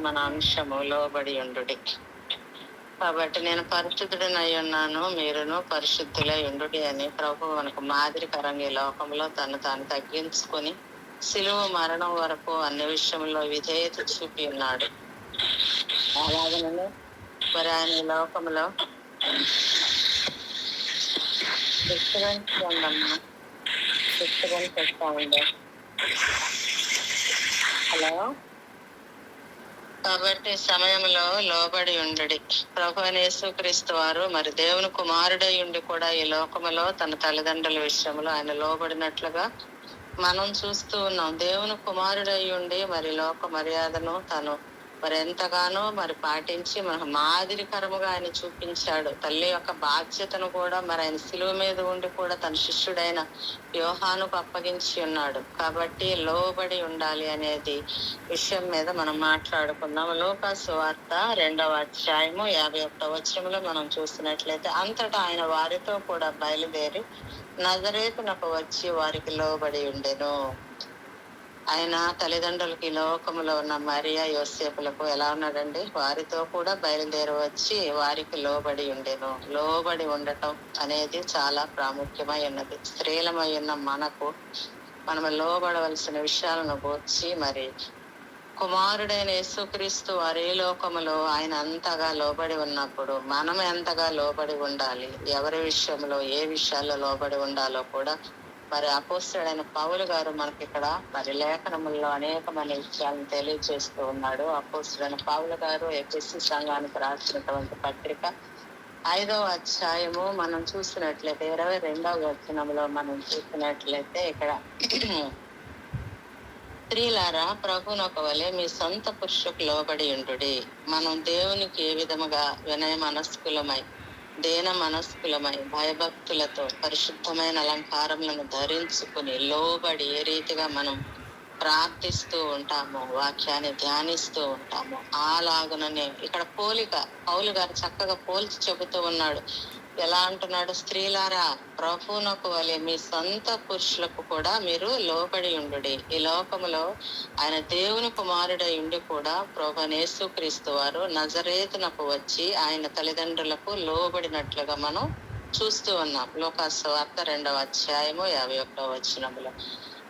మన అంశము లోబడి ఉండుడి. కాబట్టి నేను పరిశుద్ధుడనై ఉన్నాను, మీరును పరిశుద్ధులై ఉండుడి అని ప్రభు మనకు మాదిరికరంగా ఈ లోకంలో తాను తగ్గించుకొని సిలువ మరణం వరకు అన్ని విషయంలో విధేయత చూపి ఉన్నాడు. అలాగనే మరి ఆయన ఈ లోకంలో డిస్టర్బెన్స్ ఉందమ్మా, డిస్టర్బెన్స్ వస్తా ఉంది. హలో. కాబట్టి సమయంలో లోబడి ఉండుడి. ప్రభు అయిన యేసుక్రీస్తు వారు మరి దేవుని కుమారుడై ఉండి కూడా ఈ లోకములో తన తల్లిదండ్రుల విషయంలో ఆయన లోబడినట్లుగా మనం చూస్తూ ఉన్నాం. దేవుని కుమారుడై ఉండి మరి లోక మర్యాదను తను మరి ఎంతగానో మరి పాటించి మనకు మాదిరికరముగా ఆయన చూపించాడు. తల్లి యొక్క బాధ్యతను కూడా మరి ఆయన శిలువ మీద ఉండి కూడా తన శిష్యుడైన యోహానుకు అప్పగించి ఉన్నాడు. కాబట్టి లోబడి ఉండాలి అనేది విషయం మీద మనం మాట్లాడుకుందాం. లూకా సువార్త 2వ అధ్యాయము 51వ వచనంలో మనం చూసినట్లయితే, అంతటా ఆయన వారితో కూడా బయలుదేరి నజరేతునకు వచ్చి వారికి లోబడి ఉండెను. ఆయన తల్లిదండ్రులకి లోకములో ఉన్న మరియా యోసేపులకు ఎలా ఉన్నాడండి? వారితో కూడా బయలుదేరి వచ్చి వారికి లోబడి ఉండెను. లోబడి ఉండటం అనేది చాలా ప్రాముఖ్యమై ఉన్నది. స్త్రీలమై ఉన్న మనకు మనం లోబడవలసిన విషయాలను గూర్చి మరి కుమారుడైన యేసుక్రీస్తు వారి లోకములో ఆయన అంతగా లోబడి ఉన్నప్పుడు మనం ఎంతగా లోబడి ఉండాలి, ఎవరి విషయంలో ఏ విషయాల్లో లోబడి ఉండాలో కూడా మరి అపోస్తలుడైన పౌలు గారు మనకి ఇక్కడ మరి లేఖనముల్లో అనేకమైన విషయాలను తెలియజేస్తూ ఉన్నాడు. అపోస్తలుడైన పౌలు గారు ఎఫెసీ సంఘానికి రాసినటువంటి పత్రిక 5వ అధ్యాయము మనం చూసినట్లయితే 22వ వచనంలో మనం చూసినట్లయితే ఇక్కడ స్త్రీలారా ప్రభునొక వలె మీ సొంత పురుషులకు లోబడి ఉండుడి. మనం దేవునికి ఏ విధముగా వినయ మనస్కులమై దేన మనస్కులమై భయభక్తులతో పరిశుద్ధమైన అలంకారములను ధరించుకుని లోబడి ఏ రీతిగా మనం ప్రార్థిస్తూ ఉంటాము, వాక్యాన్ని ధ్యానిస్తూ ఉంటాము, అలాగుననే ఇక్కడ పోలిక పౌలు గారు చక్కగా పోల్చి చెబుతూ ఉన్నాడు. ఎలా అంటున్నాడు? స్త్రీలారా ప్రభువునకు వలె మీ సొంత పురుషులకు కూడా మీరు లోబడి ఉండుడి. ఈ లోకములో ఆయన దేవుని కుమారుడై ఉండి కూడా ప్రభు యేసుక్రీస్తు వారు నజరేతునకు వచ్చి ఆయన తల్లిదండ్రులకు లోబడినట్లుగా మనం చూస్తూ ఉన్నాం. లూకా సువార్త 2వ అధ్యాయము 51వ వచనములో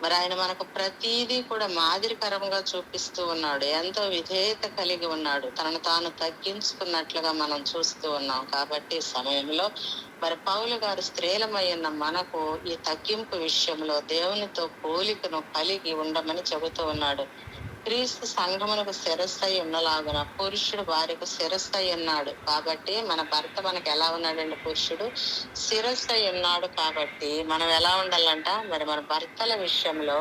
మరి ఆయన మనకు ప్రతిదీ కూడా మాదిరికరంగా చూపిస్తూ ఉన్నాడు. ఎంతో విధేయత కలిగి ఉన్నాడు. తనను తాను తగ్గించుకున్నట్లుగా మనం చూస్తూ ఉన్నాం. కాబట్టి సమయంలో మరి పౌలు గారు స్త్రీలమై ఉన్న మనకు ఈ తగ్గింపు విషయంలో దేవునితో పోలికను కలిగి ఉండమని చెబుతూ ఉన్నాడు. క్రీస్తు సంఘమునకు శిరస్సై ఉన్నలాగున పురుషుడు భార్యకు శిరస్సై ఉన్నాడు. కాబట్టి మన భర్త మనకు ఎలా ఉన్నాడండి? పురుషుడు శిరస్సై ఉన్నాడు. కాబట్టి మనం ఎలా ఉండాలంట? మరి మన భర్తల విషయంలో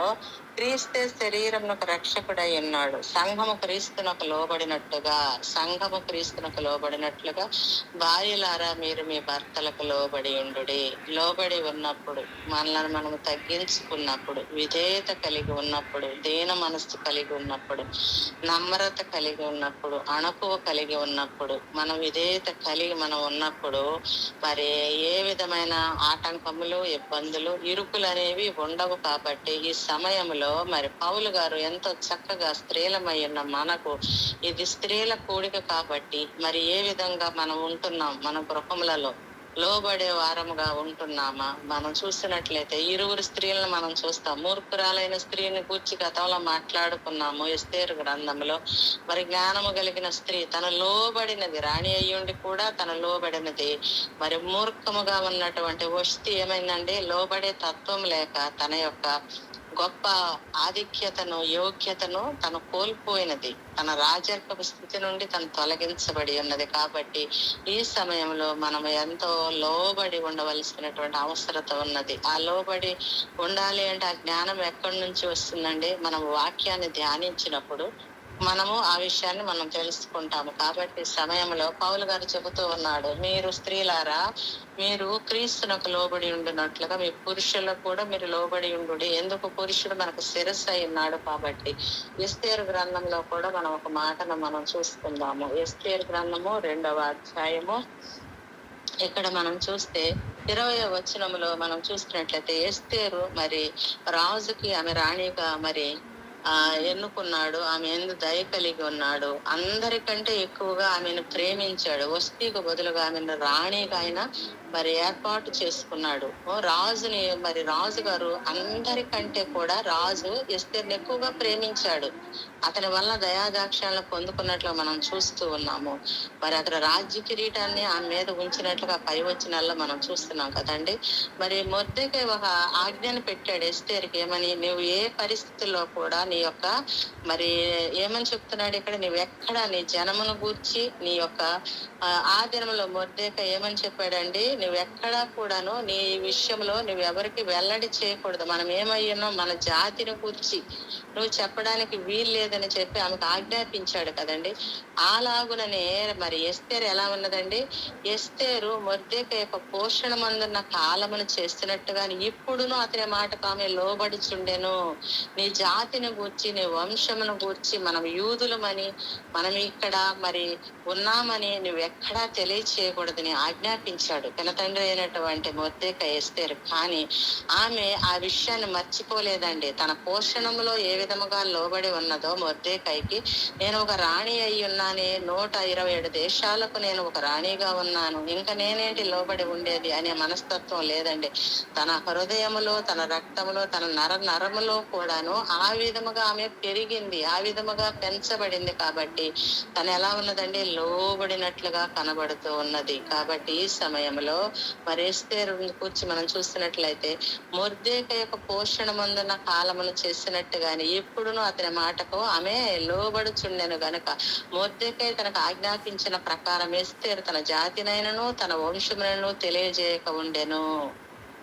క్రీస్తే శరీరమునకు రక్షకుడై ఉన్నాడు. సంఘము క్రీస్తునకు లోబడినట్లుగా భార్యలారా మీరు మీ భర్తలకు లోబడి ఉండుడి. లోబడి ఉన్నప్పుడు, మనల్ని మనము తగ్గించుకున్నప్పుడు, విధేయత కలిగి ఉన్నప్పుడు, దీన మనస్సు కలిగి ఉన్నప్పుడు, నమ్రత కలిగి ఉన్నప్పుడు, అణకువ కలిగి ఉన్నప్పుడు, మనం విధేయత కలిగి మనం ఉన్నప్పుడు మరి ఏ విధమైన ఆటంకములు, ఇబ్బందులు, ఇరుకులు అనేవి ఉండవు. కాబట్టి ఈ సమయంలో మరి పౌలు గారు ఎంతో చక్కగా స్త్రీలమై ఉన్న మనకు ఇది స్త్రీల కూడిక కాబట్టి మరి ఏ విధంగా మనం ఉంటున్నాం, మన గృహములలో లోబడే వారముగా ఉంటున్నామా? మనం చూసినట్లయితే ఇరువురు స్త్రీలను మనం చూస్తాం. మూర్ఖురాలైన స్త్రీని గూర్చి గతంలో మాట్లాడుకున్నాము ఎస్తేరు గ్రంథంలో. మరి జ్ఞానము కలిగిన స్త్రీ తన లోబడినది, రాణి అయ్యుండి కూడా తన లోబడినది. మరి మూర్ఖముగా ఉన్నటువంటి వష్టి ఏమైందండి? లోబడే తత్వం లేక తన యొక్క గొప్ప ఆధిక్యతను, యోగ్యతను తను కోల్పోయినది. తన రాజర్కపు స్థితి నుండి తను తొలగించబడి ఉన్నది. కాబట్టి ఈ సమయంలో మనం ఎంతో లోబడి ఉండవలసినటువంటి అవసరత ఉన్నది. ఆ లోబడి ఉండాలి అంటే ఆ జ్ఞానం ఎక్కడి నుంచి వస్తుందండి? మనం వాక్యాన్ని ధ్యానించినప్పుడు మనము ఆ విషయాన్ని మనం తెలుసుకుంటాము. కాబట్టి సమయంలో పౌలు గారు చెబుతూ ఉన్నాడు, మీరు స్త్రీలారా మీరు క్రీస్తునకు లోబడి ఉండినట్లుగా మీ పురుషులకు కూడా మీరు లోబడి ఉండు. ఎందుకు? పురుషుడు మనకు శిరస్సు అయి ఉన్నాడు కాబట్టి. ఎస్తేరు గ్రంథంలో కూడా మనం ఒక మాటను మనం చూసుకుందాము. ఎస్తేరు గ్రంథము 2వ అధ్యాయము ఇక్కడ మనం చూస్తే 20వ వచనములో మనం చూసినట్లయితే ఎస్తేరు మరి రాజుకి ఆమె రాణిగా మరి ఎన్నుకున్నాడు. ఆమె యందు దయ కలిగి ఉన్నాడు. అందరికంటే ఎక్కువగా ఆమెను ప్రేమించాడు. వస్తీకి బదులుగా ఆమెను రాణిగా ఆయన మరి ఏర్పాటు చేసుకున్నాడు. రాజుని మరి రాజుగారు అందరికంటే కూడా రాజు ఎస్తేర్ని ఎక్కువగా ప్రేమించాడు. అతని వల్ల దయాదాక్షాలను పొందుకున్నట్లు మనం చూస్తూ ఉన్నాము. మరి అతను రాజ్య కిరీటాన్ని ఆమె మీద ఉంచినట్లుగా పై వచనాల్లో మనం చూస్తున్నాం కదండి. మరి మొర్దెకై ఒక ఆజ్ఞను పెట్టాడు ఎస్తేరుకి, ఏమని, నువ్వు ఏ పరిస్థితుల్లో కూడా నీ యొక్క మరి ఏమని చెప్తున్నాడు ఇక్కడ, నువ్వెక్కడ నీ జనమును గూర్చి నీ యొక్క ఆ దినంలో మొర్దెకై ఏమని చెప్పాడండి, నువ్వెక్కడా కూడాను నీ విషయంలో నువ్వెవరికి వెల్లడి చేయకూడదు. మనం ఏమై ఉన్నాం, మన జాతిని గూర్చి నువ్వు చెప్పడానికి వీలు లేదని చెప్పి ఆమెకు ఆజ్ఞాపించాడు కదండి. అలాగుననే మరి ఎస్తేరు ఎలా ఉన్నదండి, ఎస్తేరు మొర్దెకై యొక్క పోషణ మందున్న కాలమును చేస్తున్నట్టుగాని ఇప్పుడును అతని మాటకు ఆమె లోబడిచుండెను. నీ జాతిని గూర్చి నీ వంశమును గూర్చి మనం యూదులమని మనం ఇక్కడ మరి ఉన్నామని నువ్వెక్కడా తెలియచేయకూడదని ఆజ్ఞాపించాడు తండ్రి అయినటువంటి మొర్దెకై ఎస్తేరు. కానీ ఆమె ఆ విషయాన్ని మర్చిపోలేదండి. తన పోషణంలో ఏ విధముగా లోబడి ఉన్నదో మొర్దెకైకి, నేను ఒక రాణి అయి ఉన్నానే, 127 దేశాలకు నేను ఒక రాణిగా ఉన్నాను, ఇంకా నేనేంటి లోబడి ఉండేది అనే మనస్తత్వం లేదండి. తన హృదయములో, తన రక్తములో, తన నరములో కూడాను ఆ విధముగా ఆమె పెరిగింది, ఆ విధముగా పెంచబడింది. కాబట్టి తను ఎలా ఉన్నదండి, లోబడినట్లుగా కనబడుతూ ఉన్నది. కాబట్టి ఈ సమయంలో మరి ఎస్తేరు కూర్చి మనం చూస్తున్నట్లయితే మొర్దెకై యొక్క పోషణ మందున్న కాలమును చేసినట్టుగాని ఇప్పుడును అతని మాటకు ఆమె లోబడుచుండెను గనుక మొర్దెకై తనకు ఆజ్ఞాపించిన ప్రకారం ఎస్తేరు తన జాతినైనను తన వంశములను తెలియజేయక ఉండెను.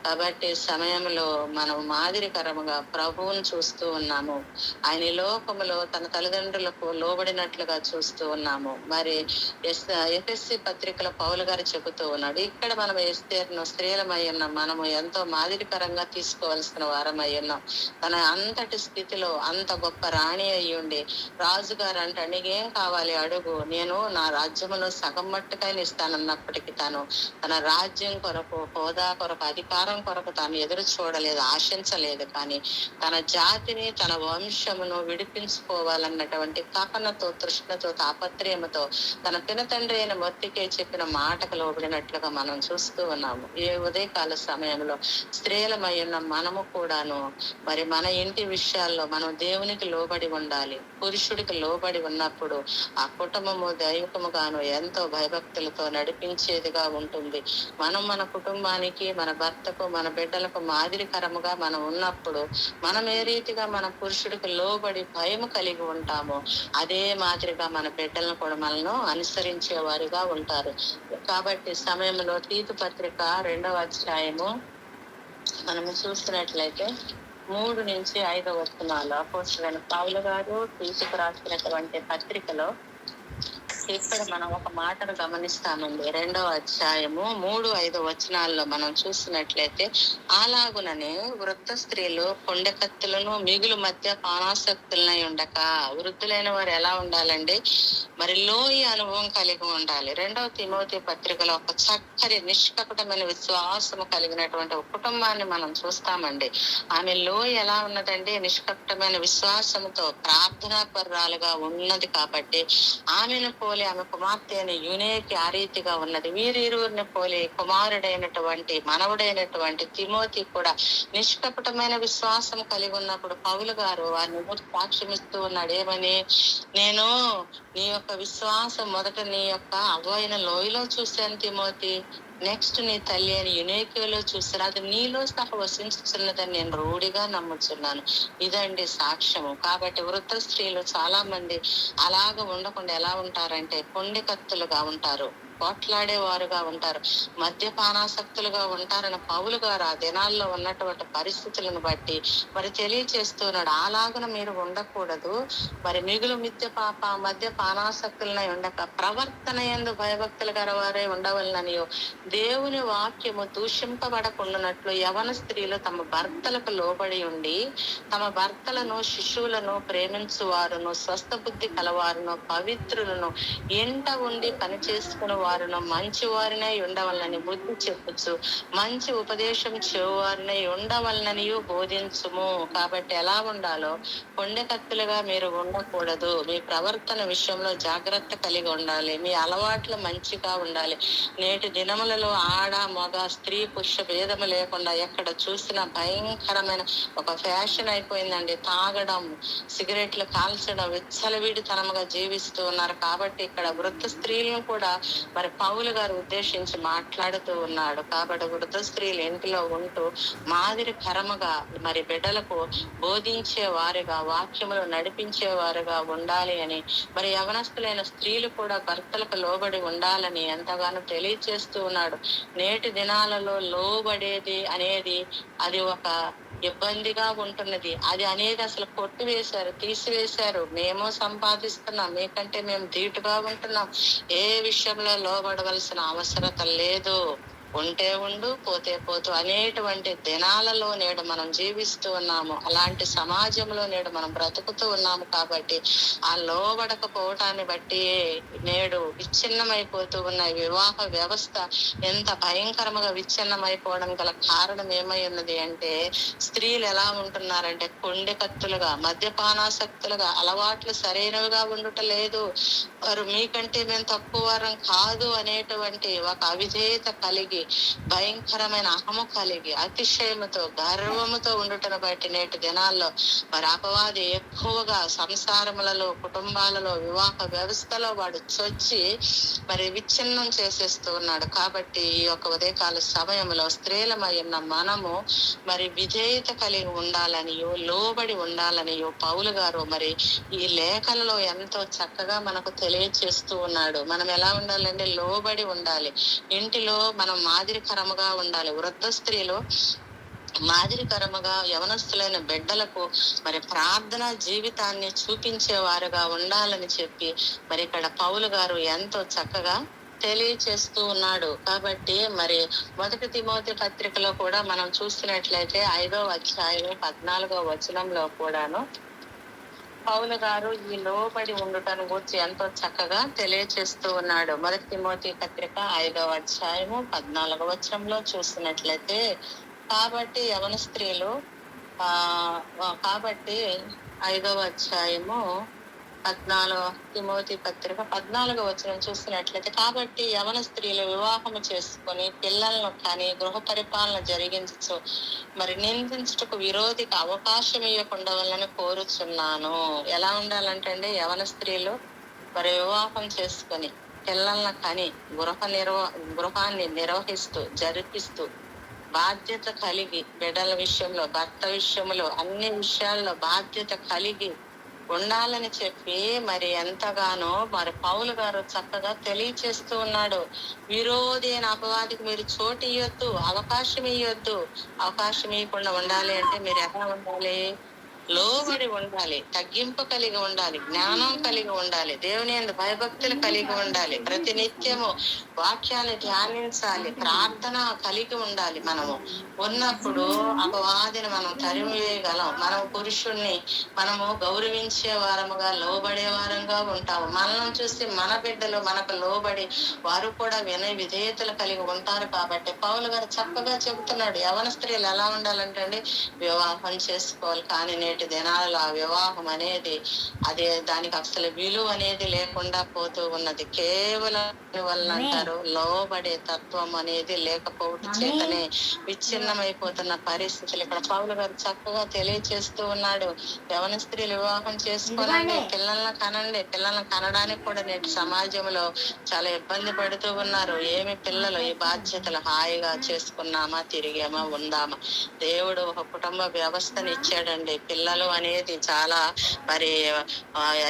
కాబట్టి సమయంలో మనం మాదిరికరముగా ప్రభువును చూస్తూ ఉన్నాము. ఆయన లోకములో తన తల్లిదండ్రులకు లోబడినట్లుగా చూస్తూ ఉన్నాము. మరి ఎఫ్ఎస్సి పత్రికలో పౌలు గారు చెబుతూ ఉన్నాడు, ఇక్కడ మనం ఎస్తేరును స్త్రీలమై ఉన్నాం, మనము ఎంతో మాదిరికరంగా తీసుకోవాల్సిన వారమై ఉన్నాం. తన అంతటి స్థితిలో అంత గొప్ప రాణి అయి ఉండి రాజుగారు అంటే నీకేం కావాలి అడుగు, నేను నా రాజ్యములో సగం మట్టుకైనా ఇస్తానన్నప్పటికీ తన రాజ్యం కొరకు, హోదా కొరకు, అధికారం కొరకు తాను ఎదురు చూడలేదు, ఆశించలేదు. కానీ తన జాతిని తన వంశమును విడిపించుకోవాలన్నటువంటి తపనతో, తృష్ణతో, తాపత్రయముతో తన పినతండ్రి అయిన మొర్దెకై చెప్పిన మాటకు లోబడినట్లుగా మనం చూస్తూ ఉన్నాము. ఈ ఉదయకాల సమయంలో స్త్రీలమై ఉన్న మనము కూడాను మరి మన ఇంటి విషయాల్లో మనం దేవునికి లోబడి ఉండాలి. పురుషుడికి లోబడి ఉన్నప్పుడు ఆ కుటుంబము దైవకముగాను ఎంతో భయభక్తులతో నడిపించేదిగా ఉంటుంది. మనం మన కుటుంబానికి, మన భర్తకు, మన బిడ్డలకు మాదిరికరముగా మనం ఉన్నప్పుడు మనం ఏ రీతిగా మన పురుషుడికి లోబడి భయము కలిగి ఉంటామో అదే మాదిరిగా మన బిడ్డలను కూడా మనను అనుసరించే వారిగా ఉంటారు. కాబట్టి సమయంలో తీతు పత్రిక 2వ అధ్యాయము మనము చూస్తున్నట్లయితే 3-5 వచనాలు అపోస్తలుడైన పౌలు గారు తీతుకు రాసినటువంటి పత్రికలో ఇక్కడ మనం ఒక మాటను గమనిస్తామండి. 2వ అధ్యాయము 3-5 వచనాల్లో మనం చూసినట్లయితే, అలాగుననే వృద్ధ స్త్రీలు కొండెకత్తులను మిగులు మధ్య పానాసక్తులనై ఉండక, వృద్ధులైన వారు ఎలా ఉండాలండి, మరి లోయ అనుభవం కలిగి ఉండాలి. 2వ తిమోతి పత్రికలో ఒక చక్కని నిష్కపటమైన విశ్వాసము కలిగినటువంటి ఒక కుటుంబాన్ని మనం చూస్తామండి. ఆమె లోయ ఎలా ఉన్నదండి, నిష్కపటమైన విశ్వాసంతో ప్రార్థనాపరురాలుగా ఉన్నది. కాబట్టి ఆమెను పోలి ఆమె కుమార్తె అయిన యూనేకి ఆ రీతిగా ఉన్నది. వీరిరువురిని పోలి కుమారుడైనటువంటి మనవుడైనటువంటి తిమోతి కూడా నిష్కపటమైన విశ్వాసం కలిగి ఉన్నప్పుడు పౌలు గారు వారిని సాక్ష్యం ఇస్తూ ఉన్నాడు. ఏమని, నేను నీ యొక్క విశ్వాసం మొదట నీ యొక్క అవ్వైన లోయలో చూశాను తిమోతి, నెక్స్ట్ నీ తల్లి అని యునేకిలో చూస్తారు, అది నీలో సహా వసించుతున్నదని నేను రూఢిగా నమ్ముచున్నాను. ఇదండి సాక్ష్యము. కాబట్టి వృద్ధ స్త్రీలు చాలా మంది అలాగ ఉండకుండా ఎలా ఉంటారంటే కొండెకత్తులుగా ఉంటారు, పోట్లాడేవారుగా ఉంటారు, మద్యపానాసక్తులుగా ఉంటారని పౌలు గారు ఆ దినాల్లో ఉన్నటువంటి పరిస్థితులను బట్టి మరి తెలియచేస్తున్నాడు. అలాగున మీరు ఉండకూడదు, మరి మిగులు మద్యపానాసక్తులనై ఉండక ప్రవర్తన యందు భయభక్తులు గల వారే ఉండవలననియో దేవుని వాక్యము దూషింపబడకుండానట్లు యవన స్త్రీలు తమ భర్తలకు లోబడి ఉండి తమ భర్తలను, శిశువులను ప్రేమించువారును, స్వస్థ బుద్ధి కలవారును, పవిత్రులను, ఎంట ఉండి పని చేసుకుని వారును మంచి వారినై ఉండవలనని బుద్ధి చెప్పుచు మంచి ఉపదేశం చెవువారినై ఉండవలననియు బోధించుము. కాబట్టి ఎలా ఉండాలో కొండెకత్తులుగా మీరు ఉండకూడదు. మీ ప్రవర్తన విషయంలో జాగ్రత్త కలిగి ఉండాలి. మీ అలవాట్లు మంచిగా ఉండాలి. నేటి దినములలో ఆడ మగ స్త్రీ పురుష భేదము లేకుండా ఎక్కడ చూసినా భయంకరమైన ఒక ఫ్యాషన్ అయిపోయిందండి. తాగడం, సిగరెట్లు కాల్చడం, విచ్చలవిడితనముగా జీవిస్తూ ఉన్నారు. కాబట్టి ఇక్కడ వృద్ధ స్త్రీలను కూడా మరి పౌలు గారు ఉద్దేశించి మాట్లాడుతూ ఉన్నాడు. కాబట్టి వృద్ధ స్త్రీలు ఇంటిలో ఉంటూ మాదిరికరముగా మరి బిడ్డలకు బోధించే వారుగా, వాక్యములు నడిపించే వారుగా ఉండాలి అని, మరి యవనస్తులైన స్త్రీలు కూడా భర్తలకు లోబడి ఉండాలని ఎంతగానో తెలియచేస్తూ ఉన్నాడు. నేటి దినాలలో లోబడేది అనేది అది ఒక ఇబ్బందిగా ఉంటున్నది. అది అనేది అసలు కొట్టివేశారు, తీసివేశారు. మేము సంపాదిస్తున్నాం, మీకంటే మేము ధీటుగా ఉంటున్నాం, ఏ విషయంలో లోబడవలసిన అవసరత లేదు. ఉంటే ఉండు, పోతే పోతూ అనేటువంటి దినాలలో నేడు మనం జీవిస్తూ ఉన్నాము. అలాంటి సమాజంలో నేడు మనం బ్రతుకుతూ ఉన్నాము. కాబట్టి ఆ లోబడకపోవటాన్ని బట్టి నేడు విచ్ఛిన్నమైపోతూ ఉన్న వివాహ వ్యవస్థ ఎంత భయంకరంగా విచ్ఛిన్నమైపోవడం గల కారణం ఏమై ఉన్నది అంటే, స్త్రీలు ఎలా ఉంటున్నారంటే కొండెకత్తులుగా, మద్యపానాసక్తులుగా, అలవాట్లు సరైనవిగా ఉండుట లేదు. వారు మీకంటే మేము తక్కువ వారం కాదు అనేటువంటి ఒక అవిధేయత కలిగి, భయంకరమైన అహము కలిగి, అతిశయముతో, గర్వముతో ఉండుటను బట్టి నేటి దినాల్లో మరి అపవాది ఎక్కువగా సంసారములలో, కుటుంబాలలో, వివాహ వ్యవస్థలో వాడు చొచ్చి మరి విచ్ఛిన్నం చేసేస్తూ ఉన్నాడు. కాబట్టి ఈ యొక్క ఉదయకాల సమయంలో స్త్రీలమై ఉన్న మనము మరి విధేయత కలిగి ఉండాలనియో, లోబడి ఉండాలనియో పౌలు గారు మరి ఈ లేఖలలో ఎంతో చక్కగా మనకు తెలియచేస్తూ ఉన్నాడు. మనం ఎలా ఉండాలంటే లోబడి ఉండాలి. ఇంటిలో మనం మాదిరికరముగా ఉండాలి. వృద్ధ స్త్రీలు మాదిరికరముగా యవనస్తులైన బిడ్డలకు మరి ప్రార్థన జీవితాన్ని చూపించేవారుగా ఉండాలని చెప్పి మరి ఇక్కడ పౌలు గారు ఎంతో చక్కగా తెలియచేస్తూ ఉన్నాడు. కాబట్టి మరి 1 తిమోతి పత్రికలో కూడా మనం చూస్తున్నట్లయితే 5వ అధ్యాయం 14వ వచనంలో కూడాను పౌలు గారు ఈ లోబడి ఉండటం గురించి ఎంతో చక్కగా తెలియచేస్తూ ఉన్నాడు. 1 తిమోతి పత్రిక 5వ అధ్యాయము 14వ వచనంలో చూసినట్లయితే, కాబట్టి యవన స్త్రీలు కాబట్టి 5వ అధ్యాయము 14 తిమోతి పత్రిక 14వ వచనం చూసినట్లయితే, కాబట్టి యవన స్త్రీలు వివాహము చేసుకొని పిల్లలను కానీ గృహ పరిపాలన జరిగించు మరి నిందించుటకు విరోధికి అవకాశం ఇవ్వకుండా వాళ్ళని కోరుచున్నాను. ఎలా ఉండాలంటే అండి, యవన స్త్రీలు మరి వివాహం చేసుకొని పిల్లలను కానీ గృహాన్ని నిర్వహిస్తూ జరిపిస్తూ బాధ్యత కలిగి, బిడ్డల విషయంలో, భర్త విషయంలో, అన్ని విషయాల్లో బాధ్యత కలిగి ఉండాలని చెప్పి మరి ఎంతగానో మరి పౌలు గారు చక్కగా తెలియచేస్తూ ఉన్నాడు. విరోధి అయిన అపవాదికి మీరు చోటు ఇవ్వద్దు, అవకాశం ఇవ్వద్దు. అవకాశం ఇవ్వకుండా ఉండాలి అంటే మీరు ఎలా ఉండాలి? లోబడి ఉండాలి, తగ్గింపు కలిగి ఉండాలి, జ్ఞానం కలిగి ఉండాలి, దేవుని యందు భయభక్తులు కలిగి ఉండాలి, ప్రతినిత్యము వాక్యాన్ని ధ్యానించాలి, ప్రార్థన కలిగి ఉండాలి. మనము ఉన్నప్పుడు అపవాదిని మనం తరిమివేయగలం. మనం పురుషుణ్ణి మనము గౌరవించే వారముగా, లోబడే వారంగా ఉంటాము. మనల్ని చూసి మన బిడ్డలు మనకు లోబడి వారు కూడా విధేయతలు కలిగి ఉంటారు. కాబట్టి పౌలు గారు చక్కగా చెబుతున్నాడు, యవన స్త్రీలు ఎలా ఉండాలంటే అండి, వివాహం చేసుకోవాలి. కానీ నేటి దినాలలో ఆ వివాహం అనేది దానికి అసలు విలువ అనేది లేకుండా పోతూ ఉన్నది. కేవలం వల్ల అంటారు లోబడే తత్వం అనేది లేకపోవడం చేతనే విచ్ఛిన్నమైపోతున్న పరిస్థితులు ఇక్కడ పౌలు గారు చక్కగా తెలియచేస్తూ ఉన్నాడు. యవన స్త్రీలు వివాహం చేసుకోవాలండి, పిల్లలను కనండి. పిల్లలను కనడానికి కూడా నేటి సమాజంలో చాలా ఇబ్బంది పడుతూ ఉన్నారు. ఏమి పిల్లలు, ఈ బాధ్యతలు హాయిగా చేసుకున్నామా, తిరిగామా, ఉందామా? దేవుడు ఒక కుటుంబ వ్యవస్థను ఇచ్చాడండి. పిల్లలు అనేది చాలా మరి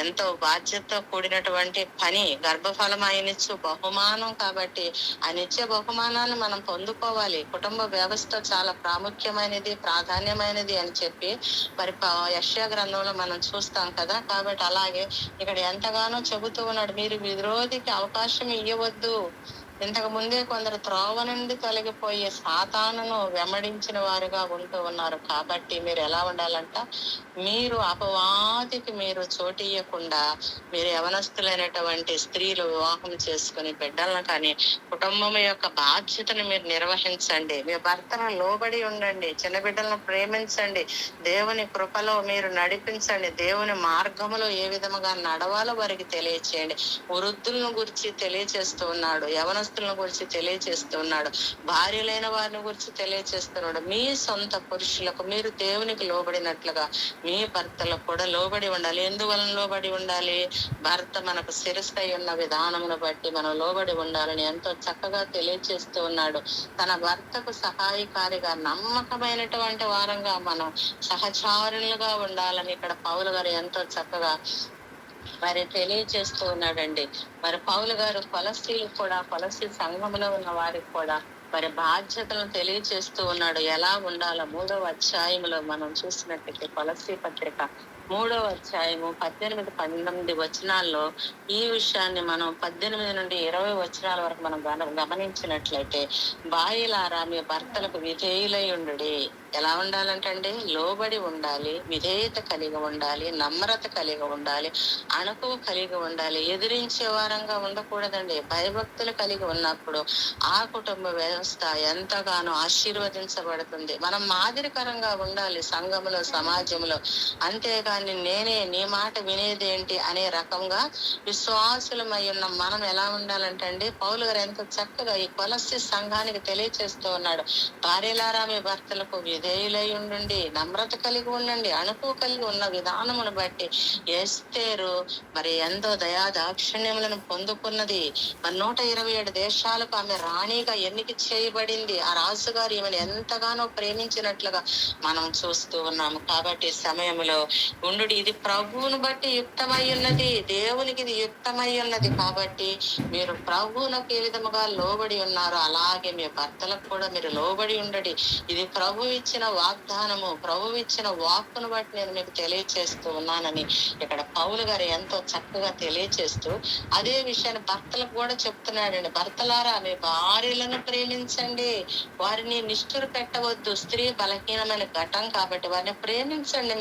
ఎంతో బాధ్యతతో కూడినటువంటి పని. గర్భఫలం ఆయనిచ్చు బహుమానం. కాబట్టి ఆ నిత్య బహుమానాన్ని మనం పొందుకోవాలి. కుటుంబ వ్యవస్థ చాలా ప్రాముఖ్యమైనది, ప్రాధాన్యమైనది అని చెప్పి మరి యెషయా గ్రంథంలో మనం చూస్తాం కదా. కాబట్టి అలాగే ఇక్కడ ఎంతగానో చెబుతూ ఉన్నాడు, మీరు విరోధికి అవకాశం ఇవ్వవద్దు. ఇంతకు ముందే కొందరు త్రోవ నుండి తొలగిపోయే సాతానును వెంబడించిన వారుగా ఉంటూ ఉన్నారు. కాబట్టి మీరు ఎలా ఉండాలంట, మీరు అపవాదికి మీరు చోటియ్యకుండా, మీరు యవనస్తులైనటువంటి స్త్రీలు వివాహం చేసుకుని బిడ్డలను కానీ కుటుంబం యొక్క బాధ్యతను మీరు నిర్వహించండి. మీ భర్తను లోబడి ఉండండి. చిన్న బిడ్డలను ప్రేమించండి. దేవుని కృపలో మీరు నడిపించండి. దేవుని మార్గములో ఏ విధముగా నడవాలో వారికి తెలియచేయండి. వృద్ధులను గురించి తెలియచేస్తూ ఉన్నాడు, యవనస్తులను గురించి తెలియచేస్తూ ఉన్నాడు, భార్యలైన వారిని గురించి తెలియచేస్తున్నాడు. మీ సొంత పురుషులకు మీరు దేవునికి లోబడినట్లుగా మీ భర్తలకు కూడా లోబడి ఉండాలి. ఎందువలన లోబడి ఉండాలి? భర్త మనకు శిరస్సై ఉన్న విధానమును బట్టి మనం లోబడి ఉండాలని ఎంతో చక్కగా తెలియచేస్తూ ఉన్నాడు. తన భర్తకు సహాయకారిగా నమ్మకమైనటువంటి వారంగా మనం సహచారులుగా ఉండాలని ఇక్కడ పౌలు గారు ఎంతో చక్కగా మరి తెలియజేస్తూ ఉన్నాడండి. మరి పౌలు గారు కొలస్సీలు కూడా, కొలస్సీ సంఘంలో ఉన్న వారికి కూడా మరి బాధ్యతలను తెలియజేస్తూ ఉన్నాడు. ఎలా ఉండాలో 3వ అధ్యాయంలో మనం చూసినట్లయితే కొలస్సీ పత్రిక 3వ అధ్యాయము 18, 19 వచనాల్లో ఈ విషయాన్ని మనం 18 నుండి 20 వచనాల వరకు మనం గమనించినట్లయితే, భార్యలారా మీ భర్తలకు విధేయులై ఉండుడి. ఎలా ఉండాలంటండి? లోబడి ఉండాలి, విధేయత కలిగి ఉండాలి, నమ్రత కలిగి ఉండాలి, అణకువ కలిగి ఉండాలి. ఎదిరించే వారంగా ఉండకూడదండి. భయభక్తులు కలిగి ఉన్నప్పుడు ఆ కుటుంబ వ్యవస్థ ఎంతగానో ఆశీర్వదించబడుతుంది. మనం మాదిరికరంగా ఉండాలి సంఘములో, సమాజంలో. అంతేగాని నేనే నీ మాట వినేదేంటి అనే రకంగా విశ్వాసులమై ఉన్న మనం ఎలా ఉండాలంటండి, పౌలు గారు ఎంతో చక్కగా ఈ కొలస్సీ సంఘానికి తెలియచేస్తూ ఉన్నాడు. భార్యలారా మీ భర్తలకు విధేయులై ఉండండి, నమ్రత కలిగి ఉండండి, అణుకు కలిగి ఉన్న విధానమును బట్టి ఎస్తేరు మరి ఎంతో దయా దాక్షిణ్యములను పొందుకున్నది. మరి 127 దేశాలకు ఆమె రాణిగా ఎన్నిక చేయబడింది. ఆ రాజుగారు ఈమెను ఎంతగానో ప్రేమించినట్లుగా మనం చూస్తూ ఉన్నాము. కాబట్టి సమయంలో ఉండు, ఇది ప్రభువును బట్టి యుక్తమై ఉన్నది, దేవునికి ఇది యుక్తమై ఉన్నది. కాబట్టి మీరు ప్రభువునకు ఏ విధముగా లోబడి ఉన్నారో అలాగే మీ భర్తలకు కూడా మీరు లోబడి ఉండడి. ఇది ప్రభు ఇచ్చిన వాగ్దానము, ప్రభు ఇచ్చిన వాక్కును బట్టి నేను మీకు తెలియచేస్తూ ఉన్నానని ఇక్కడ పౌలు గారు ఎంతో చక్కగా తెలియచేస్తూ అదే విషయాన్ని భర్తలకు కూడా చెప్తున్నాడండి. భర్తలారా మీ భార్యలను ప్రేమించండి, వారిని నిష్ఠురు పెట్టవద్దు. స్త్రీ బలహీనమైన ఘటం కాబట్టి వారిని ప్రేమించండి.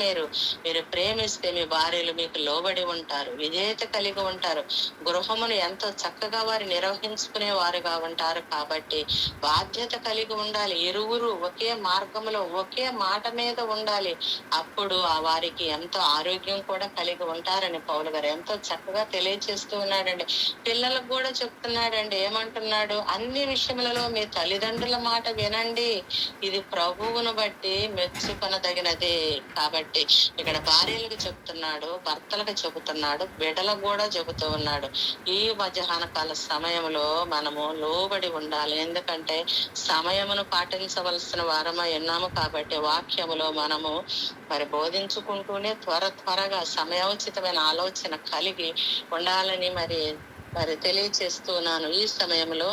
మీరు ప్రేమిస్తే మీ భార్యలు మీకు లోబడి ఉంటారు, విధేయత కలిగి ఉంటారు, గృహమును ఎంతో చక్కగా వారు నిర్వహించుకునే వారుగా ఉంటారు. కాబట్టి బాధ్యత కలిగి ఉండాలి. ఇరువురు ఒకే మార్గంలో ఒకే మాట మీద ఉండాలి. అప్పుడు ఆ వారికి ఎంతో ఆరోగ్యం కూడా కలిగి ఉంటారని పౌలు గారు ఎంతో చక్కగా తెలియచేస్తూ ఉన్నాడండి. పిల్లలకు కూడా చెప్తున్నాడండి. ఏమంటున్నాడు? అన్ని విషయములలో మీ తల్లిదండ్రుల మాట వినండి, ఇది ప్రభువును బట్టి మెచ్చుకొనదగినదే. కాబట్టి ఇక్కడ భార్యలకు చెప్తున్నాడు, భర్తలకు చెబుతున్నాడు, బిడ్డలకు కూడా చెబుతూ ఉన్నాడు. ఈ మధ్యాహ్న కాల సమయంలో మనము లోబడి ఉండాలి. ఎందుకంటే సమయమును పాటించవలసిన వారమై ఉన్నాము. కాబట్టి వాక్యములో మనము మరి బోధించుకుంటూనే త్వరగా సమయోచితమైన ఆలోచన కలిగి ఉండాలని మరి తెలియచేస్తున్నాను. ఈ సమయంలో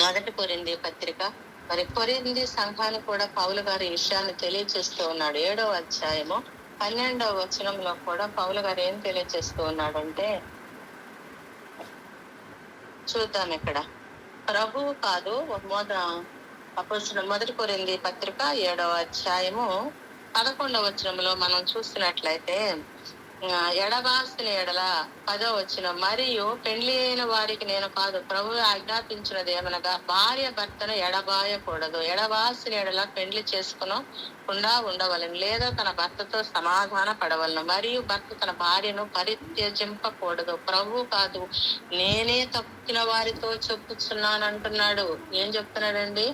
1 కొరింథీ పత్రిక మరి కొరింథీ సంఘాన్ని కూడా పౌలు గారు ఈ విషయాన్ని తెలియచేస్తూ ఉన్నాడు. 7వ అధ్యాయము 12వ వచనంలో కూడా పౌలు గారు ఏం తెలియచేస్తూ ఉన్నాడంటే, చూద్దాం. ఇక్కడ ప్రభువు కాదు, 1 కొరింథీ పత్రిక 7వ అధ్యాయము 11వ వచనంలో మనం చూసినట్లయితే, ఎడబాసిన ఎడల 10వ వచనం, మరియు పెండ్లి అయిన వారికి నేను కాదు, ప్రభువు ఆజ్ఞాపించినది ఏమనగా భార్య భర్తను ఎడబాయకూడదు. ఎడబాసిన ఎడల పెండ్లి చేసుకునకుండా ఉండవలను, లేదా తన భర్తతో సమాధాన పడవలను. మరియు భర్త తన భార్యను పరిత్యజింపకూడదు. ప్రభువు కాదు, నేనే తప్పిన వారితో చెప్పుచున్నాను అంటున్నాడు. ఏం చెప్తున్నాడండి?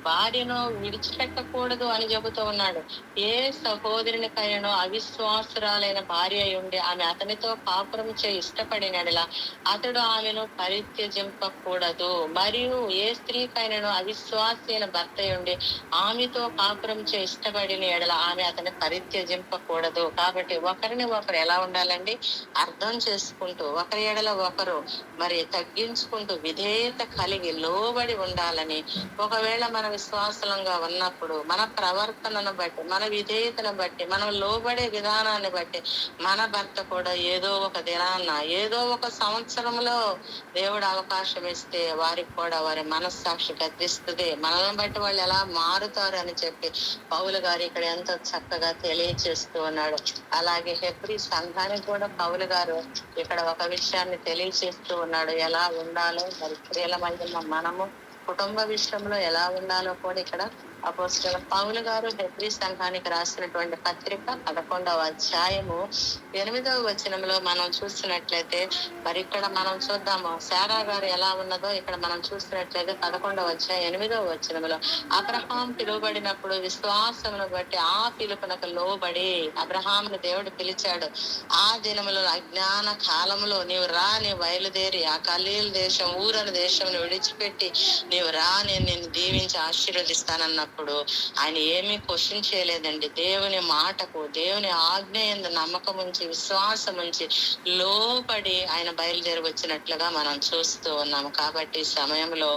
భార్యను విడిచిపెట్టకూడదు అని చెబుతూ ఉన్నాడు. ఏ సహోదరునికైనా అవిశ్వాసురాలైన భార్య ఉండి ఆమె అతనితో కాపురం చేయి ఇష్టపడినలా అతడు ఆమెను పరిత్యజింపకూడదు. మరియు ఏ స్త్రీకైనా అవిశ్వాసి అయిన భర్త ఉండి ఆమెతో కాపురం చేయి ఇష్టపడిన ఎడల ఆమె అతని పరిత్యజింపకూడదు. కాబట్టి ఒకరిని ఒకరు ఎలా ఉండాలండి? అర్థం చేసుకుంటూ, ఒకరి ఎడల ఒకరు మరి తగ్గించుకుంటూ, విధేయత కలిగి లోబడి ఉండాలని. ఒకవేళ మన విశ్వాసంగా ఉన్నప్పుడు మన ప్రవర్తనను బట్టి, మన విధేయతను బట్టి, మనం లోబడే విధానాన్ని బట్టి, మన భర్త కూడా ఏదో ఒక దినాన్న ఏదో ఒక సంవత్సరంలో దేవుడు అవకాశం ఇస్తే వారికి కూడా వారి మనస్సాక్షి గద్దిస్తుంది. మనల్ని బట్టి వాళ్ళు ఎలా మారుతారు అని చెప్పి పౌలు గారు ఇక్కడ ఎంతో చక్కగా తెలియచేస్తూ ఉన్నాడు. అలాగే హెబ్రీ సంఘానికి కూడా పౌలు గారు ఇక్కడ ఒక విషయాన్ని తెలియచేస్తూ ఉన్నాడు. ఎలా ఉండాలో మరి స్త్రీల మధ్య మనము కుటుంబ విషయంలో ఎలా ఉండాలో కూడా ఇక్కడ అపోస్తలుడైన పౌలు గారు హెబ్రీ సంఘానికి రాసినటువంటి పత్రిక 11వ అధ్యాయము 8వ వచనంలో మనం చూసినట్లయితే మరి ఇక్కడ మనం చూద్దాము శారా గారు ఎలా ఉన్నదో ఇక్కడ మనం చూసినట్లయితే 11వ అధ్యాయం 8వ వచనంలో అబ్రహాం పిలువబడినప్పుడు విశ్వాసమును బట్టి ఆ పిలుపునకు లోబడి అబ్రహాంను దేవుడు పిలిచాడు. ఆ దినములో అజ్ఞాన కాలంలో నీవు రా, నీవు బయలుదేరి ఆ కలీల్ దేశం ఊరని దేశం విడిచిపెట్టి నీవు రా, నేను నిన్ను దీవించి ఆశీర్వదిస్తానన్నప్పుడు ఆయన ఏమీ క్వశ్చన్ చేయలేదండి. దేవుని మాటకు దేవుని ఆజ్ఞ యందు నమ్మకం ఉంచి విశ్వాసం ఉంచి లోబడి ఆయన బయలుదేరి వచ్చినట్లుగా మనం చూస్తూ ఉన్నాము. కాబట్టి ఈ సమయంలో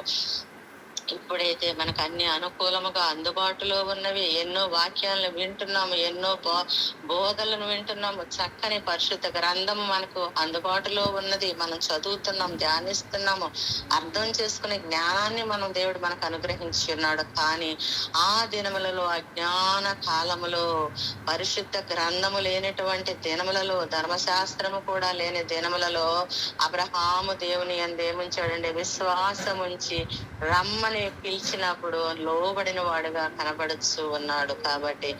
ఇప్పుడైతే మనకు అన్ని అనుకూలముగా అందుబాటులో ఉన్నవి, ఎన్నో వాక్యాలను వింటున్నాము, ఎన్నో బోధలను వింటున్నాము, చక్కని పరిశుద్ధ గ్రంథము మనకు అందుబాటులో ఉన్నది, మనం చదువుతున్నాం, ధ్యానిస్తున్నాము, అర్థం చేసుకునే జ్ఞానాన్ని మనం దేవుడు మనకు అనుగ్రహించి ఉన్నాడు. కానీ ఆ దినములలో అజ్ఞాన కాలములో పరిశుద్ధ గ్రంథము లేనటువంటి దినములలో ధర్మశాస్త్రము కూడా లేని దినములలో అబ్రహాము దేవుని అందేముంచాడండి, విశ్వాసం ఉంచి రమ్మని పిలిచినప్పుడు లోబడిన వాడుగా కనబడుతూ ఉన్నాడు. కాబట్టి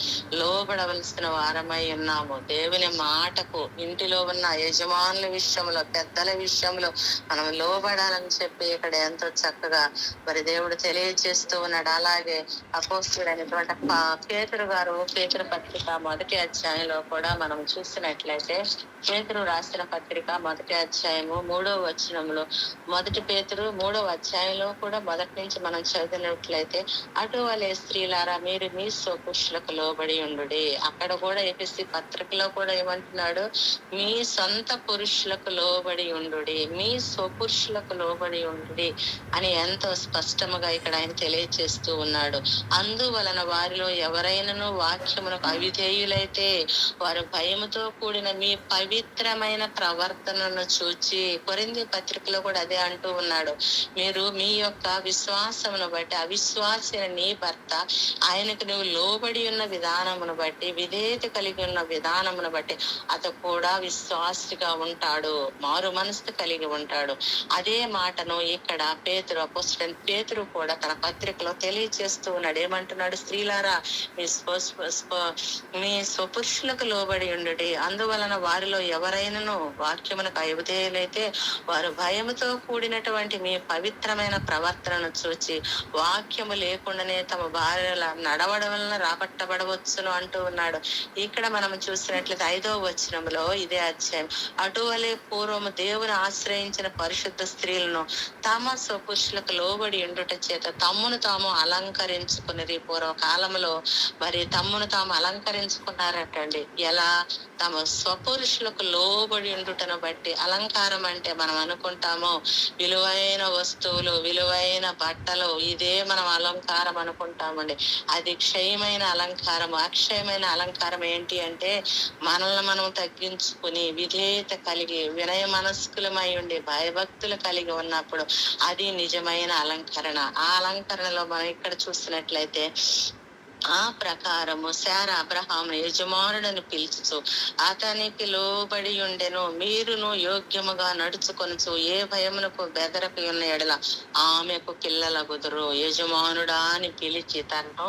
లోబడవలసిన వారమై ఉన్నాము. దేవుని మాటకు ఇంటిలో ఉన్న యజమానుల విషయంలో పెద్దల విషయంలో మనం లోబడాలని చెప్పి ఇక్కడ ఎంతో చక్కగా మరి దేవుడు తెలియజేస్తూ ఉన్నాడు. అలాగే అపోస్తలుడైనటువంటి పేతురు గారు పేతురు పత్రిక 1వ అధ్యాయంలో కూడా మనం చూసినట్లయితే పేతురు రాసిన పత్రిక 1వ అధ్యాయము 3వ వచనంలో 1 పేతురు 3వ అధ్యాయంలో కూడా మొదటి నుంచి మనం చదివినట్లయితే అటువలే స్త్రీలారా మీరు మీ స్వపురుషులకు లోబడి ఉండుడి. అక్కడ కూడా ఎఫెసీ పత్రికలో కూడా ఏమంటున్నాడు, మీ సొంత పురుషులకు లోబడి ఉండుడి, మీ స్వపురుషులకు లోబడి ఉండుడి అని ఎంతో స్పష్టముగా ఇక్కడ ఆయన తెలియజేస్తూ ఉన్నాడు. అందువలన వారిలో ఎవరైనాను వాక్యమునకు అవిధేయులైతే వారు భయముతో కూడిన మీ పవిత్రమైన ప్రవర్తనను చూచి, కొరింథీ పత్రికలో కూడా అదే అంటూ ఉన్నాడు, మీరు మీ యొక్క విశ్వాసమును బట్టి అవిశ్వాసిన నీ భర్త ఆయనకు నువ్వు లోబడి ఉన్న విధానమును బట్టి విధేయత కలిగి ఉన్న విధానమును బట్టి అతను కూడా విశ్వాసిగా ఉంటాడు, మారు మనసు కలిగి ఉంటాడు. అదే మాటను ఇక్కడ పేతురు అపోస్తలుడైన పేతురు కూడా తన పత్రికలో తెలియజేస్తూ ఉన్నాడు. ఏమంటున్నాడు, స్త్రీలారా మీ స్వపురుషులకు లోబడి ఉండుడి. అందువలన వారిలో ఎవరైనాను వాక్యమునకు అవిధేయులైతే వారు భయముతో కూడినటువంటి మీ పవిత్రమైన ప్రవర్తనను చూచి వాక్యము లేకుండానే తమ భార్యల నడవడం వలన రాబట్టబడవచ్చును అంటూ ఉన్నాడు. ఇక్కడ మనం చూసినట్లయితే 5వ వచనంలో ఇదే అధ్యాయం, అటువలే పూర్వము దేవుని ఆశ్రయించిన పరిశుద్ధ స్త్రీలను తమ స్వపురుషులకు లోబడి ఉండుట చేత తమ్మును తాము అలంకరించుకున్నది. పూర్వకాలంలో మరి తమ్మును తాము అలంకరించుకున్నారటండి. ఎలా? తమ స్వపురుషులకు లోబడి ఉండుటను బట్టి. అలంకారం అంటే మనం అనుకుంటాము విలువైన వస్తువులు, విలువైన బట్టలు, ఇదే మనం అలంకారం అనుకుంటామండి. అది క్షయమైన అలంకారం. అక్షయమైన అలంకారం ఏంటి అంటే మనల్ని మనం తగ్గించుకుని విధేయత కలిగి వినయ మనస్కులమై ఉండి భయభక్తులు కలిగి ఉన్నప్పుడు అది నిజమైన అలంకరణ. ఆ అలంకరణలో మనం ఇక్కడ చూసినట్లయితే ఆ ప్రకారము శారా అబ్రహాము యజమానుడని పిలుచుచు అతనికి లోబడి ఉండెను. మీరును యోగ్యముగా నడుచుకొనుచు ఏ భయమునకు బెదరకు ఉన్న ఎడల ఆమెకు పిల్లలగుదురు. యజమానుడా అని పిలిచి తను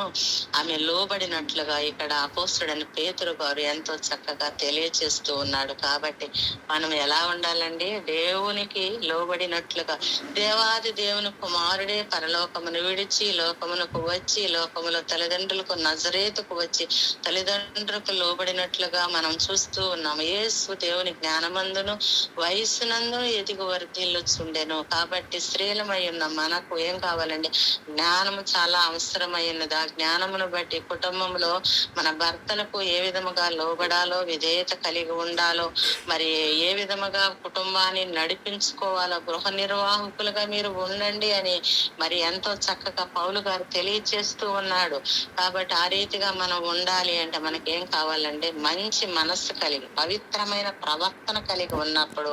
ఆమె లోబడినట్లుగా ఇక్కడ అపోస్తలుడైన పేతురు గారు ఎంతో చక్కగా తెలియజేస్తూ ఉన్నాడు. కాబట్టి మనం ఎలా ఉండాలండి? దేవునికి లోబడినట్లుగా. దేవాది దేవుని కుమారుడే పరలోకమును విడిచి లోకమునకు వచ్చి లోకములో తల్లిదండ్రులకు నజరేతుకు వచ్చి తల్లిదండ్రులకు లోబడినట్లుగా మనం చూస్తూ ఉన్నాము. యేసు దేవుని జ్ఞానమందును వయస్సునందును ఎదిగి వర్ధిల్లుచుండెను. కాబట్టి స్త్రీలమై ఉన్న మనకు ఏం కావాలండి? జ్ఞానము చాలా అవసరమైనది. ఆ జ్ఞానమును బట్టి కుటుంబంలో మన భర్తలకు ఏ విధముగా లోబడాలో, విధేయత కలిగి ఉండాలో, మరి ఏ విధముగా కుటుంబాన్ని నడిపించుకోవాలో, గృహ నిర్వాహకులుగా మీరు ఉండండి అని మరి ఎంతో చక్కగా పౌలు గారు తెలియజేస్తూ ఉన్నాడు. కాబట్టి కాబట్టి ఆ రీతిగా మనం ఉండాలి అంటే మనకేం కావాలంటే మంచి మనస్సు కలిగి పవిత్రమైన ప్రవర్తన కలిగి ఉన్నప్పుడు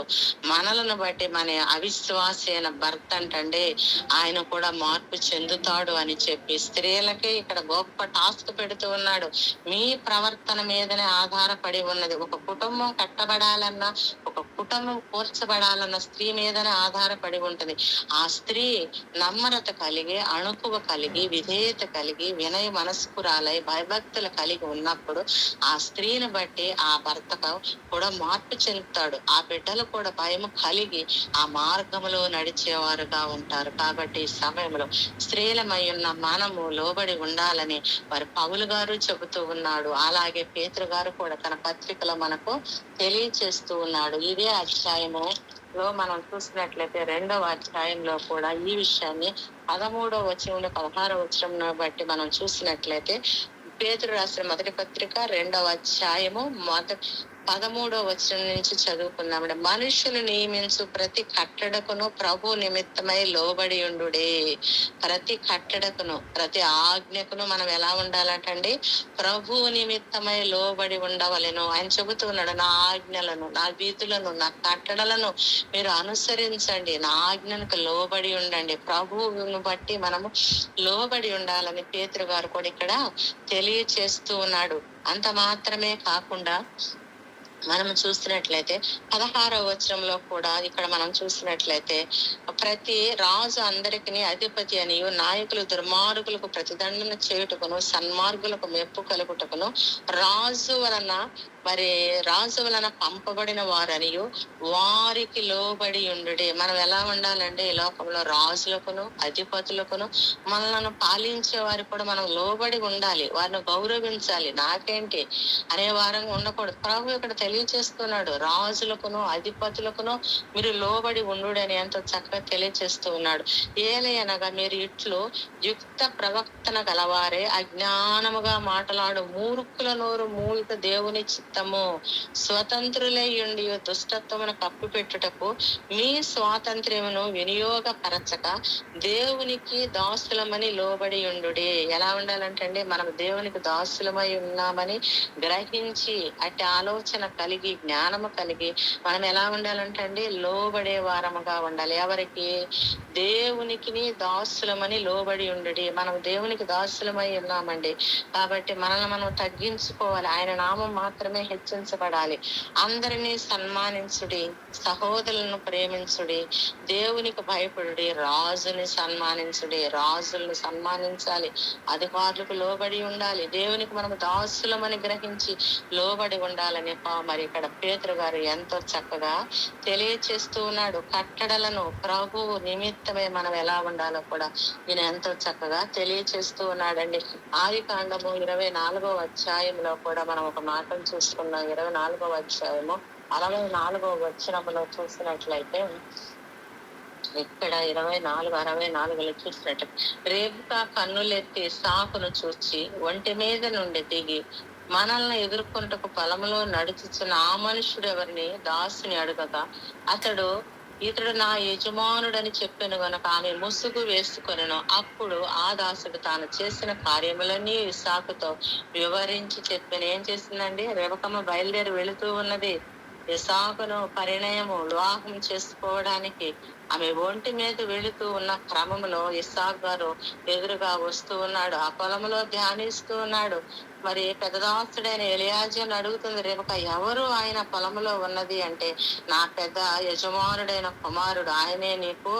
మనలను బట్టి మన అవిశ్వాసి అయిన భర్త అంటండి ఆయన కూడా మార్పు చెందుతాడు అని చెప్పి స్త్రీలకే ఇక్కడ గొప్ప టాస్క్ పెడుతూ ఉన్నాడు. మీ ప్రవర్తన మీదనే ఆధారపడి ఉన్నది. ఒక కుటుంబం కట్టబడాలన్నా, ఒక కుటుంబం కూర్చబడాలన్న స్త్రీ మీదనే ఆధారపడి ఉంటది. ఆ స్త్రీ నమ్రత కలిగి, అణుకువ కలిగి, విధేయత కలిగి, వినయ మనస్కురాలై, భయభక్తులు కలిగి ఉన్నప్పుడు ఆ స్త్రీని బట్టి ఆ భర్తకు కూడా మార్పు చెందుతాడు. ఆ బిడ్డలు కూడా భయం కలిగి ఆ మార్గంలో నడిచేవారుగా ఉంటారు. కాబట్టి ఈ సమయంలో స్త్రీలమై ఉన్న మనము లోబడి ఉండాలని మరి పౌలు గారు చెబుతూ ఉన్నాడు. అలాగే పేతురు గారు కూడా తన పత్రికలో మనకు తెలియచేస్తూ ఉన్నాడు. ఇదే అధ్యాయము లో మనం చూసినట్లయితే 2వ అధ్యాయంలో కూడా ఈ విషయాన్ని 13వ వచనం నుండి 16వ వచనం బట్టి మనం చూసినట్లయితే పేతురు రాసిన మొదటి పత్రిక 2వ అధ్యాయము 13వ వచనం నుంచి చదువుకుందామండి. మనుషులు నియమించు ప్రతి కట్టడకును ప్రభు నిమిత్తమై లోబడి ఉండుడే. ప్రతి కట్టడకును, ప్రతి ఆజ్ఞకును మనం ఎలా ఉండాలంటండి? ప్రభు నిమిత్తమై లోబడి ఉండవలెను. ఆయన చెబుతున్నాడు, నా ఆజ్ఞలను, నా విధులను, నా కట్టడలను మీరు అనుసరించండి, నా ఆజ్ఞలకు లోబడి ఉండండి. ప్రభువును బట్టి మనము లోబడి ఉండాలని పేతురు గారు కూడా ఇక్కడ తెలియచేస్తూ ఉన్నాడు. అంత మాత్రమే కాకుండా మనం చూసినట్లయితే 16వ వచనంలో కూడా ఇక్కడ మనం చూసినట్లయితే ప్రతి రాజు అందరికీ అధిపతి అనియు, నాయకులు దుర్మార్గులకు ప్రతిదండన చేయుటకును, సన్మార్గులకు మెప్పు కలుగుటకును రాజు వలన పంపబడిన వారనియు వారికి లోబడి ఉండుడే. మనం ఎలా ఉండాలంటే ఈ లోకంలో రాజులకును, అధిపతులకును, మనలను పాలించే వారికి కూడా మనం లోబడి ఉండాలి, వారిని గౌరవించాలి. నాకేంటి అనే వారంగా ఉండకూడదు. ప్రభు ఇక్కడ తెలియచేస్తున్నాడు, రాజులకును అధిపతులకును మీరు లోబడి ఉండుడని ఎంతో చక్కగా తెలియచేస్తూ ఉన్నాడు. ఏలయనగా మీరు ఇట్లు యుక్త ప్రవక్తన గలవారే, అజ్ఞానముగా మాట్లాడు మూర్ఖుల నోరు మూలిక దేవుని చిత్తము, స్వతంత్రులై ఉండి దుష్టత్వమును కప్పిపెట్టుటకు మీ స్వాతంత్ర్యమును వినియోగపరచక దేవునికి దాసులమని లోబడి ఉండుడి. ఎలా ఉండాలంటే మనం దేవునికి దాసులమై ఉన్నామని గ్రహించి అట్టి ఆలోచన కలిగి, జ్ఞానము కలిగి మనం ఎలా ఉండాలంటే లోబడే వారముగా ఉండాలి. ఎవరికి? దేవునికి దాసులమని లోబడి ఉండుడి. మనం దేవునికి దాసులమై ఉన్నామండి కాబట్టి మనల్ని మనం తగ్గించుకోవాలి. ఆయన నామం మాత్రమే హెచ్చించబడాలి. అందరినీ సన్మానించుడి, సహోదరులను ప్రేమించుడి, దేవునికి భయపడుడి, రాజుని సన్మానించుడి. రాజులను సన్మానించాలి, అధికారులకు లోబడి ఉండాలి, దేవునికి మనం దాసులమని గ్రహించి లోబడి ఉండాలని మరి ఇక్కడ పేతురు గారు ఎంతో చక్కగా తెలియచేస్తూ ఉన్నాడు. కట్టడలను ప్రభువు నిమిత్తమే మనం ఎలా ఉండాలో కూడా ఈయన ఎంతో చక్కగా తెలియచేస్తూ ఉన్నాడండి. ఆదికాండము 24వ అధ్యాయంలో కూడా మనం ఒక మాటను చూసుకున్నాం. 24వ అధ్యాయము 64వ వచనములో చూసినట్లయితే ఇక్కడ 64 చూసినట్టు, రేపుగా కన్నులెత్తి సాకును చూచి ఒంటి మీద నుండి దిగి మనల్ని ఎదుర్కొంటకు పొలంలో నడుచుచున్న ఆ మనుషుడు ఎవరిని దాసుని అడగగా ఇతడు నా యజమానుడని చెప్పాను గనుక ఆమె ముసుగు వేసుకొనెను. అప్పుడు ఆ దాసుడు తాను చేసిన కార్యములన్నీ ఇస్సాకుతో వివరించి చెప్పాను. ఏం చేసిందండి? రెబెక్కమ్మ బయలుదేరి వెళుతూ ఉన్నది. ఇస్సాకును వివాహం చేసుకోవడానికి ఆమె ఒంటి మీద వెళుతూ ఉన్న క్రమంలో ఇస్సాకు గారు ఎదురుగా వస్తూ ఉన్నాడు. ఆ పొలంలో ధ్యానిస్తూ ఉన్నాడు. మరి పెద్దదాసుడైన ఎలియాజరుని అడుగుతుంది రేపక, ఎవరు ఆయన పొలంలో ఉన్నది అంటే, నా పెద్ద యజమానుడైన కుమారుడు, ఆయనే నీకు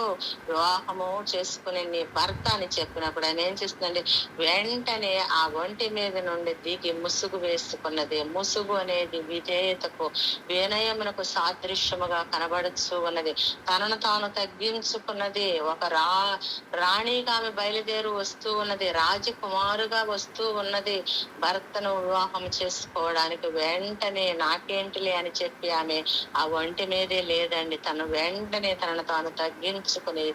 వివాహము చేసుకుని నీ భర్త అని చెప్పినప్పుడు ఆయన ఏం చేస్తుందండి? వెంటనే ఆ ఒంటి మీద నుండి దిగి ముసుగు వేసుకున్నది. ముసుగు అనేది విధేయతకు, వినయమునకు సాదృశ్యముగా కనబడుతూ ఉన్నది. తనను తాను తగ్గించుకున్నది. ఒక రాణిగా ఆమె బయలుదేరి వస్తూ ఉన్నది, రాజకుమారుగా వస్తూ ఉన్నది. భర్తను వివాహం చేసుకోవడానికి వెంటనే నాకేంటిలే అని చెప్పి ఆమె ఆ ఒంటి మీదే లేదండి. తను వెంటనే తనను తాను తగ్గించుకుని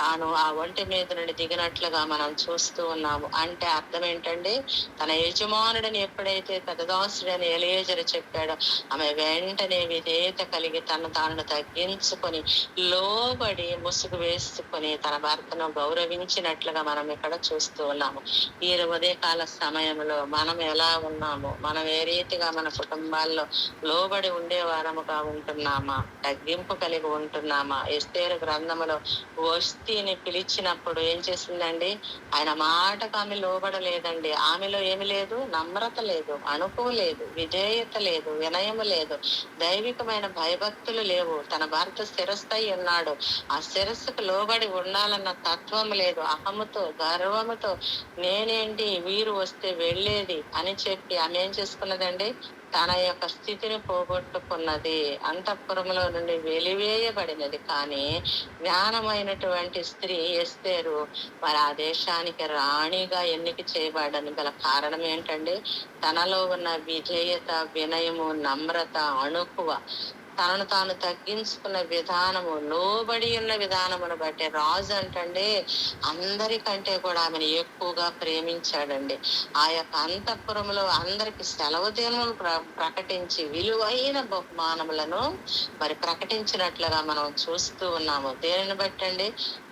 తాను ఆ ఒంటి మీద నుండి దిగినట్లుగా మనం చూస్తూ ఉన్నాము. అంటే అర్థం ఏంటండి, తన యజమానుడని ఎప్పుడైతే పెద్దదాసుడని ఎలియేజరు చెప్పాడో ఆమె వెంటనే విధేయత కలిగి తను తాను తగ్గించుకొని లోబడి ముసుగు వేసుకొని తన భర్తను గౌరవించినట్లుగా మనం ఇక్కడ చూస్తూ ఉన్నాము. ఈ ఉదయకాల సమయంలో మనం ఎలా ఉన్నాము, మనం ఏ రీతిగా మన కుటుంబాల్లో లోబడి ఉండే వారముగా ఉంటున్నామా, తగ్గింపు కలిగి ఉంటున్నామా? ఎస్తేరు గ్రంథములో వస్తీని పిలిచినప్పుడు ఏం చేసిందండి, ఆయన మాటకు ఆమె లోబడలేదండి. ఆమెలో ఏమి లేదు, నమ్రత లేదు, అణుకువ లేదు, విధేయత లేదు, వినయము లేదు, దైవికమైన భయభక్తులు లేవు. తన భర్త శిరస్థై ఉన్నాడు, ఆ శిరస్సుకు లోబడి ఉండాలన్న తత్వం లేదు. అహముతో గర్వముతో నేనేంటి వీరు వస్తే వెళ్ళేది అని చెప్పి ఆమె ఏం చేసుకున్నదండి, తన యొక్క స్థితిని పోగొట్టుకున్నది, అంతఃపురంలో నుండి వెలివేయబడినది. కానీ జ్ఞానమైనటువంటి స్త్రీ ఎస్తేరు మరి ఆ దేశానికి రాణిగా ఎన్నిక చేయబడడానికి గల కారణం ఏంటండి, తనలో ఉన్న విధేయత, వినయము, నమ్రత, అణుకువ, తనను తాను తగ్గించుకున్న విధానము, లోబడి ఉన్న విధానమును బట్టి రాజు అంటండి అందరికంటే కూడా ఆమెను ఎక్కువగా ప్రేమించాడండి. ఆ యొక్క అంతఃపురంలో అందరికి సెలవు దినములు ప్రకటించి విలువైన బహుమానములను మరి ప్రకటించినట్లుగా మనం చూస్తూ ఉన్నాము. దేనిని బట్టండి,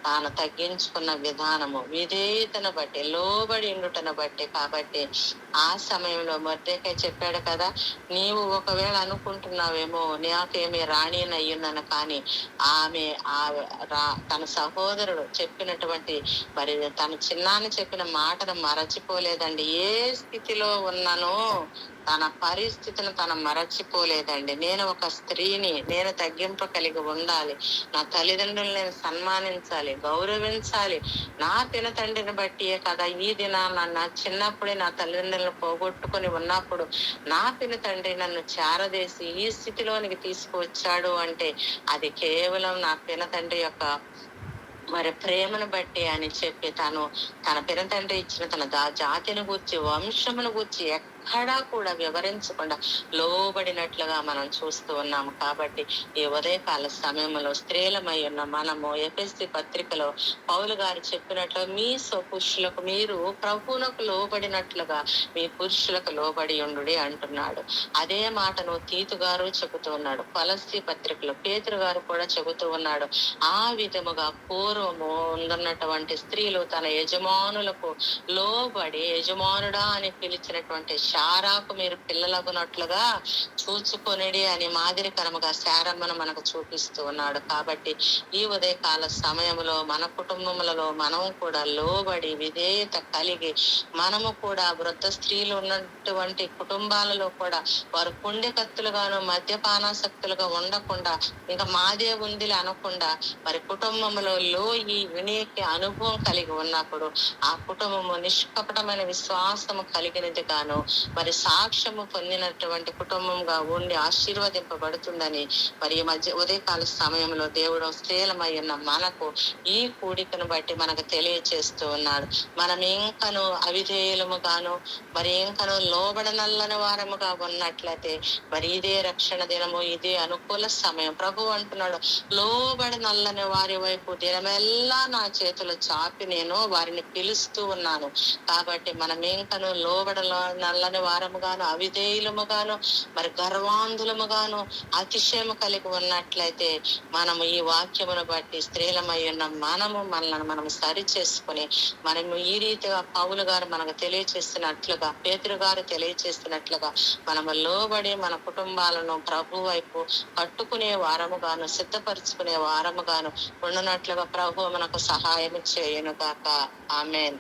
తాను తగ్గించుకున్న విధానము, విధేయతను బట్టి, లోబడి ఉండుటను బట్టి. కాబట్టి ఆ సమయంలో మొర్దెకై చెప్పాడు కదా, నీవు ఒకవేళ అనుకుంటున్నావేమో నాకేమి రాణిని అయ్యున్నాను, కానీ ఆమె తన సహోదరుడు చెప్పినటువంటి మరి తన చిన్నాన్ని చెప్పిన మాటను మరచిపోలేదండి. ఏ స్థితిలో ఉన్నానో తన పరిస్థితిని తను మరచిపోలేదండి. నేను ఒక స్త్రీని, నేను తగ్గింపు కలిగి ఉండాలి, నా తల్లిదండ్రులను నేను సన్మానించాలి, గౌరవించాలి. నా తండ్రిని బట్టియే కదా ఈ దినాన నా చిన్నప్పుడే నా తల్లిదండ్రులను పోగొట్టుకొని ఉన్నప్పుడు నా తండ్రి నన్ను చేరదేసి ఈ స్థితిలోనికి తీసుకువచ్చాడు అంటే అది కేవలం నా తండ్రి యొక్క మరి ప్రేమను బట్టి అని చెప్పి తన తండ్రి ఇచ్చిన తన జాతిని గూర్చి, వంశమును గూర్చి ఎక్కడా కూడా వివరించకుండా లోబడినట్లుగా మనం చూస్తూ ఉన్నాము. కాబట్టి ఈ ఉదయకాల సమయంలో స్త్రీలమై ఉన్న మనము ఎఫెసీ పత్రికలో పౌలు గారు చెప్పినట్లు మీ పురుషులకు మీరు ప్రభువునకు లోబడినట్లుగా మీ పురుషులకు లోబడి ఉండు అంటున్నాడు. అదే మాటను తీతు గారు చెబుతూ ఉన్నాడు. కొలస్సీ పత్రికలో పేతురు గారు కూడా చెబుతూ ఉన్నాడు. ఆ విధముగా పూర్వము ఉన్నటువంటి స్త్రీలు తన యజమానులకు లోబడి యజమానుడా అని పిలిచినటువంటి శారాకు మీరు పిల్లలగునట్లుగా చూచుకొనిడి అని మాదిరికరముగా శారమ్మను మనకు చూపిస్తూ ఉన్నాడు. కాబట్టి ఈ ఉదయకాల సమయంలో మన కుటుంబములలో మనం కూడా లోబడి విధేయత కలిగి మనము కూడా వృద్ధ స్త్రీలు ఉన్నటువంటి కుటుంబాలలో కూడా వారు పుండెకత్తులుగాను మద్యపానాసక్తులుగా ఉండకుండా ఇంకా మాదే ఉందిలే అనకుండా మరి కుటుంబంలో ఈ వినేకి అనుభవం కలిగి ఉన్నప్పుడు ఆ కుటుంబము నిష్కపటమైన విశ్వాసము కలిగినది గాను మరి సాక్ష్యము పొందినటువంటి కుటుంబంగా ఉండి ఆశీర్వదింపబడుతుందని మరి ఈ మధ్య ఉదయకాల సమయంలో దేవుడు స్త్రీలమై ఉన్న మనకు ఈ కూడికను బట్టి మనకు తెలియచేస్తూ ఉన్నాడు. మనం ఇంకను అవిధేయులము గాను మరి ఇంకను లోబడనల్లని వారముగా ఉన్నట్లయితే మరి ఇదే రక్షణ దినము, ఇదే అనుకూల సమయం. ప్రభు అంటున్నాడు, లోబడి నల్లని వారి వైపు దినమెల్లా నా చేతులు చాపి నేను వారిని పిలుస్తూ ఉన్నాను. కాబట్టి మనం ఇంకను నల్లని వారముగాను, అవిధేయులముగాను, మరి గర్వాంధులముగాను, అతిశయము కలిగి ఉన్నట్లయితే మనము ఈ వాక్యమును బట్టి స్త్రీలమై ఉన్న మనల్ని మనం సరి చేసుకుని మనము ఈ రీతిగా పౌలు గారు మనకు తెలియచేస్తున్నట్లుగా, పేతురు గారు తెలియచేస్తున్నట్లుగా మనము లోబడి మన కుటుంబాలను ప్రభు వైపు కట్టుకునే వారముగాను, సిద్ధపరుచుకునే వారముగాను ఉన్నట్లుగా ప్రభు మనకు సహాయం చేయును గాక. ఆమేన్.